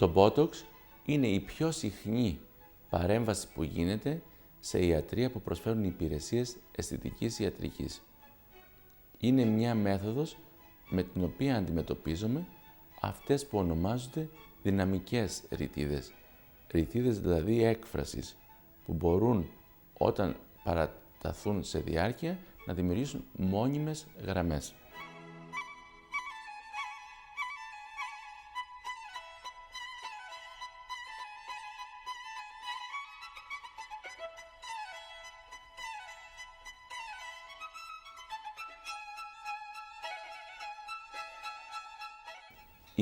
Το Botox είναι η πιο συχνή παρέμβαση που γίνεται σε ιατρεία που προσφέρουν υπηρεσίες αισθητικής ιατρικής. Είναι μια μέθοδος με την οποία αντιμετωπίζουμε αυτές που ονομάζονται δυναμικές ρητίδες. Ρητίδες δηλαδή έκφρασης, που μπορούν όταν παραταθούν σε διάρκεια να δημιουργήσουν μόνιμες γραμμές.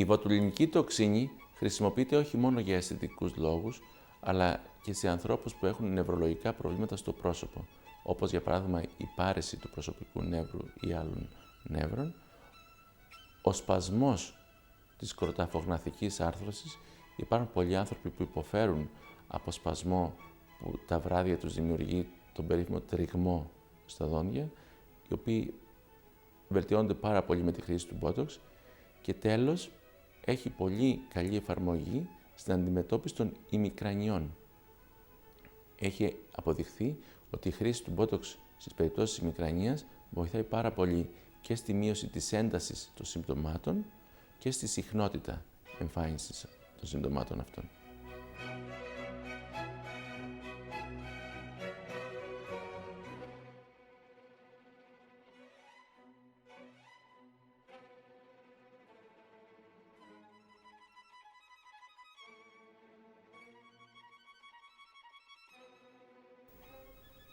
Η βοτουλινική τοξίνη χρησιμοποιείται όχι μόνο για αισθητικούς λόγους, αλλά και σε ανθρώπους που έχουν νευρολογικά προβλήματα στο πρόσωπο, όπως για παράδειγμα η πάρεση του προσωπικού νεύρου ή άλλων νεύρων, ο σπασμός της κροταφογναθικής άρθρωσης. Υπάρχουν πολλοί άνθρωποι που υποφέρουν από σπασμό που τα βράδια τους δημιουργεί τον περίφημο τριγμό στα δόντια, οι οποίοι βελτιώνονται πάρα πολύ με τη χρήση του Botox. Και τέλος, έχει πολύ καλή εφαρμογή στην αντιμετώπιση των ημικρανιών. Έχει αποδειχθεί ότι η χρήση του Botox στις περιπτώσεις ημικρανίας βοηθάει πάρα πολύ και στη μείωση της έντασης των συμπτωμάτων και στη συχνότητα εμφάνισης των συμπτωμάτων αυτών.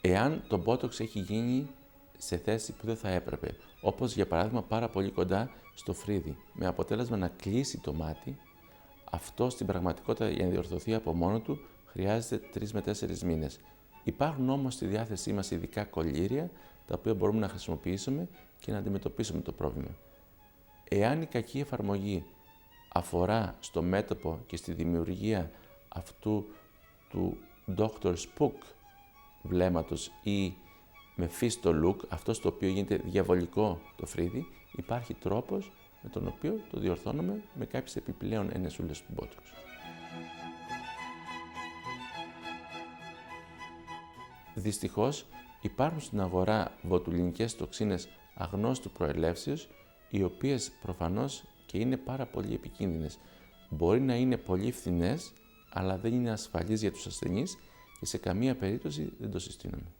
Εάν το Botox έχει γίνει σε θέση που δεν θα έπρεπε, όπως για παράδειγμα πάρα πολύ κοντά στο φρύδι, με αποτέλεσμα να κλείσει το μάτι, αυτό στην πραγματικότητα για να διορθωθεί από μόνο του χρειάζεται 3 με 4 μήνες. Υπάρχουν όμως στη διάθεσή μας ειδικά κολλήρια, τα οποία μπορούμε να χρησιμοποιήσουμε και να αντιμετωπίσουμε το πρόβλημα. Εάν η κακή εφαρμογή αφορά στο μέτωπο και στη δημιουργία αυτού του Dr. Spook βλέμματος ή με φίστο look, αυτό στο οποίο γίνεται διαβολικό το φρύδι, υπάρχει τρόπος με τον οποίο το διορθώνουμε με κάποιες επιπλέον ενεσούλες του Botox. Δυστυχώς, υπάρχουν στην αγορά βοτουλινικές τοξίνες αγνώστου προελεύσεως, οι οποίες προφανώς και είναι πάρα πολύ επικίνδυνες. Μπορεί να είναι πολύ φθηνές, αλλά δεν είναι ασφαλείς για τους ασθενείς και σε καμία περίπτωση δεν το συστήνουμε.